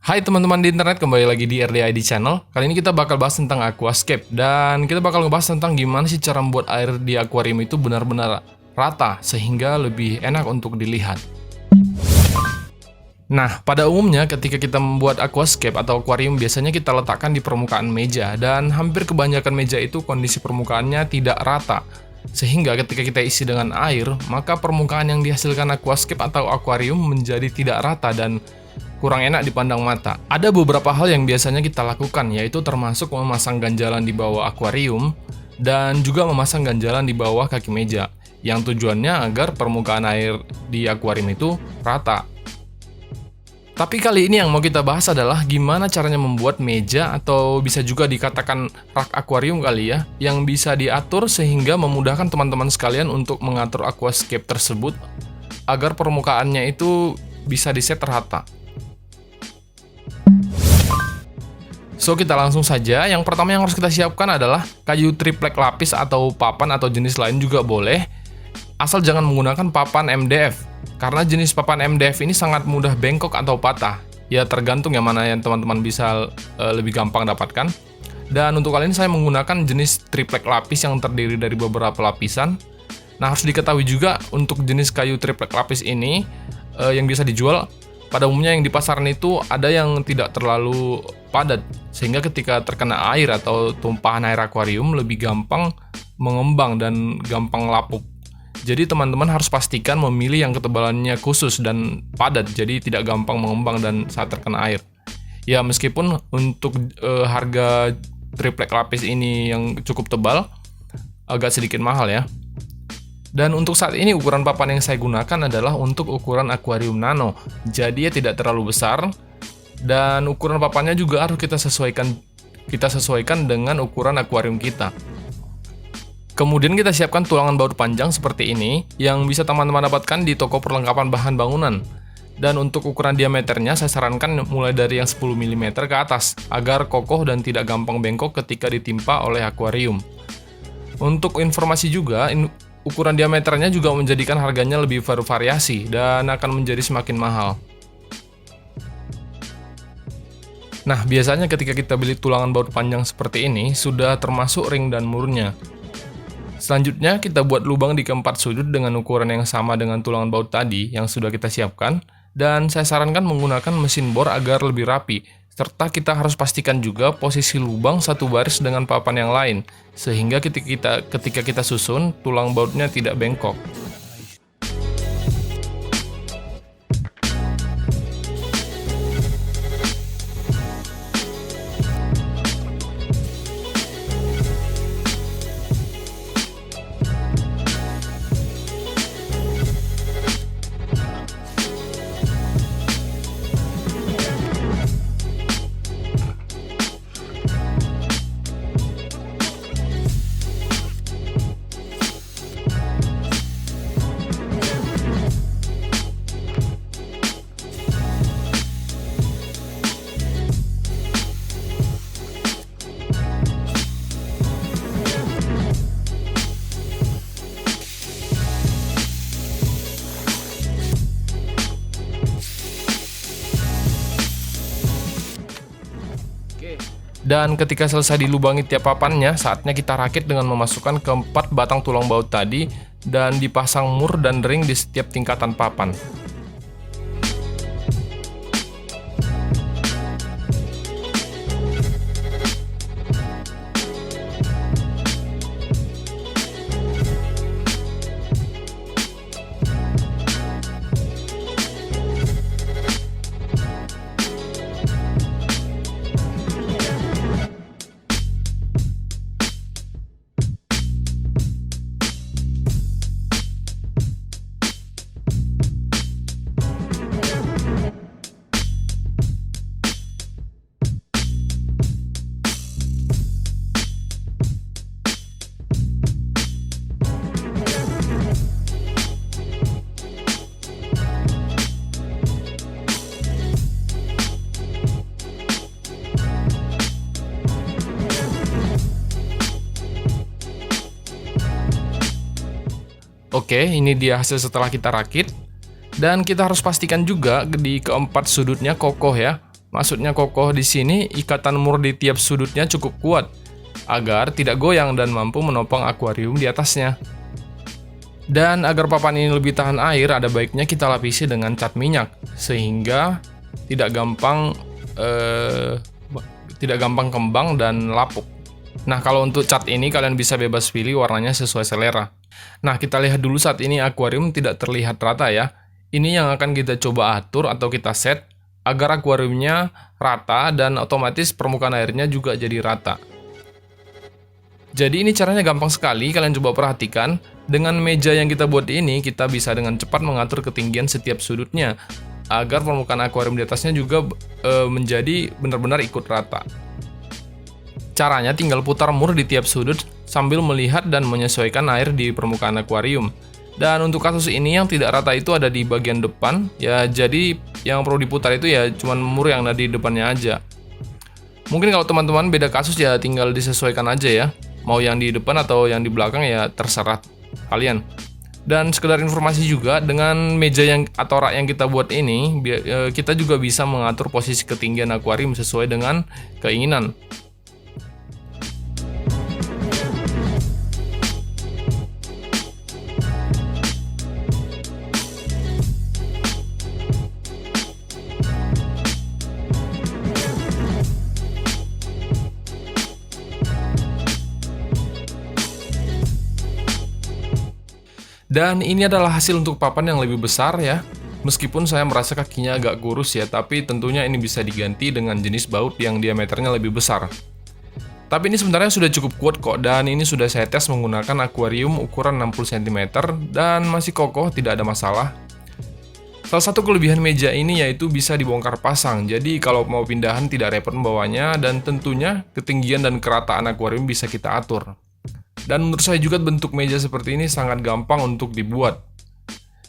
Hai teman-teman di internet, kembali lagi di RDID Channel. Kali ini kita bakal bahas tentang aquascape. Dan kita bakal ngebahas tentang gimana sih cara membuat air di akuarium itu benar-benar rata, sehingga lebih enak untuk dilihat. Nah, pada umumnya ketika kita membuat aquascape atau akuarium, biasanya kita letakkan di permukaan meja. Dan hampir kebanyakan meja itu kondisi permukaannya tidak rata. Sehingga ketika kita isi dengan air, maka permukaan yang dihasilkan aquascape atau akuarium menjadi tidak rata dan kurang enak dipandang mata. Ada beberapa hal yang biasanya kita lakukan, yaitu termasuk memasang ganjalan di bawah akuarium dan juga memasang ganjalan di bawah kaki meja, yang tujuannya agar permukaan air di akuarium itu rata. Tapi kali ini yang mau kita bahas adalah gimana caranya membuat meja atau bisa juga dikatakan rak akuarium kali ya, yang bisa diatur sehingga memudahkan teman-teman sekalian untuk mengatur aquascape tersebut agar permukaannya itu bisa diset rata. So, kita langsung saja. Yang pertama yang harus kita siapkan adalah kayu triplek lapis atau papan atau jenis lain juga boleh. Asal jangan menggunakan papan MDF. Karena jenis papan MDF ini sangat mudah bengkok atau patah. Ya tergantung yang mana yang teman-teman bisa lebih gampang dapatkan. Dan untuk kali ini saya menggunakan jenis triplek lapis yang terdiri dari beberapa lapisan. Nah, harus diketahui juga untuk jenis kayu triplek lapis ini yang bisa dijual, pada umumnya yang di pasaran itu ada yang tidak terlalu padat, sehingga ketika terkena air atau tumpahan air akuarium lebih gampang mengembang dan gampang lapuk. Jadi teman-teman harus pastikan memilih yang ketebalannya khusus dan padat, jadi tidak gampang mengembang dan saat terkena air. Ya meskipun untuk harga triplek lapis ini yang cukup tebal agak sedikit mahal ya. Dan untuk saat ini ukuran papan yang saya gunakan adalah untuk ukuran akuarium nano. Jadi ya tidak terlalu besar. Dan ukuran papannya juga harus kita sesuaikan dengan ukuran akuarium kita. Kemudian kita siapkan tulangan baut panjang seperti ini yang bisa teman-teman dapatkan di toko perlengkapan bahan bangunan. Dan untuk ukuran diameternya saya sarankan mulai dari yang 10 mm ke atas agar kokoh dan tidak gampang bengkok ketika ditimpa oleh akuarium. Untuk informasi juga, ukuran diameternya juga menjadikan harganya lebih bervariasi dan akan menjadi semakin mahal. Nah, biasanya ketika kita beli tulangan baut panjang seperti ini, sudah termasuk ring dan murnya. Selanjutnya, kita buat lubang di keempat sudut dengan ukuran yang sama dengan tulangan baut tadi yang sudah kita siapkan, dan saya sarankan menggunakan mesin bor agar lebih rapi, serta kita harus pastikan juga posisi lubang satu baris dengan papan yang lain, sehingga ketika kita susun, tulang bautnya tidak bengkok. Dan ketika selesai dilubangi tiap papannya, saatnya kita rakit dengan memasukkan keempat batang tulang baut tadi dan dipasang mur dan ring di setiap tingkatan papan. Oke, ini dia hasil setelah kita rakit. Dan kita harus pastikan juga di keempat sudutnya kokoh ya. Maksudnya kokoh di sini, ikatan mur di tiap sudutnya cukup kuat agar tidak goyang dan mampu menopang akuarium di atasnya. Dan agar papan ini lebih tahan air, ada baiknya kita lapisi dengan cat minyak sehingga tidak gampang kembang dan lapuk. Nah, kalau untuk cat ini kalian bisa bebas pilih warnanya sesuai selera. Nah, kita lihat dulu saat ini akuarium tidak terlihat rata ya. Ini yang akan kita coba atur atau kita set agar akuariumnya rata dan otomatis permukaan airnya juga jadi rata. Jadi ini caranya gampang sekali, kalian coba perhatikan. Dengan meja yang kita buat ini, kita bisa dengan cepat mengatur ketinggian setiap sudutnya agar permukaan akuarium di atasnya juga menjadi benar-benar ikut rata. Caranya tinggal putar mur di tiap sudut sambil melihat dan menyesuaikan air di permukaan akuarium. Dan untuk kasus ini yang tidak rata itu ada di bagian depan, ya jadi yang perlu diputar itu ya cuman mur yang ada di depannya aja. Mungkin kalau teman-teman beda kasus ya tinggal disesuaikan aja ya. Mau yang di depan atau yang di belakang ya terserah kalian. Dan sekedar informasi juga, dengan meja yang atau rak yang kita buat ini, kita juga bisa mengatur posisi ketinggian akuarium sesuai dengan keinginan. Dan ini adalah hasil untuk papan yang lebih besar ya. Meskipun saya merasa kakinya agak kurus ya, tapi tentunya ini bisa diganti dengan jenis baut yang diameternya lebih besar. Tapi ini sebenarnya sudah cukup kuat kok, dan ini sudah saya tes menggunakan akuarium ukuran 60 cm dan masih kokoh, tidak ada masalah. Salah satu kelebihan meja ini yaitu bisa dibongkar pasang, jadi kalau mau pindahan tidak repot membawanya, dan tentunya ketinggian dan kerataan akuarium bisa kita atur. Dan menurut saya juga bentuk meja seperti ini sangat gampang untuk dibuat.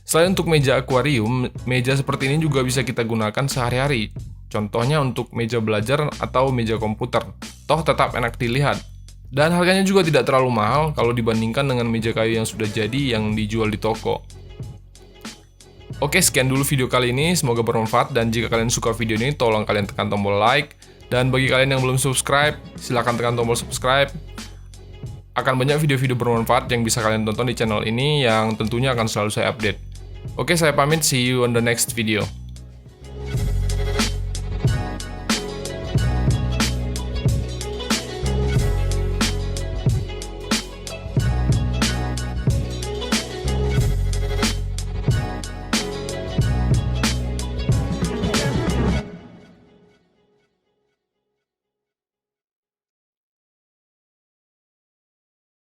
Selain untuk meja akuarium, meja seperti ini juga bisa kita gunakan sehari-hari. Contohnya untuk meja belajar atau meja komputer. Toh tetap enak dilihat. Dan harganya juga tidak terlalu mahal kalau dibandingkan dengan meja kayu yang sudah jadi yang dijual di toko. Oke, sekian dulu video kali ini. Semoga bermanfaat, dan jika kalian suka video ini, tolong kalian tekan tombol like. Dan bagi kalian yang belum subscribe, silahkan tekan tombol subscribe. Akan banyak video-video bermanfaat yang bisa kalian tonton di channel ini yang tentunya akan selalu saya update. Oke, saya pamit, see you on the next video.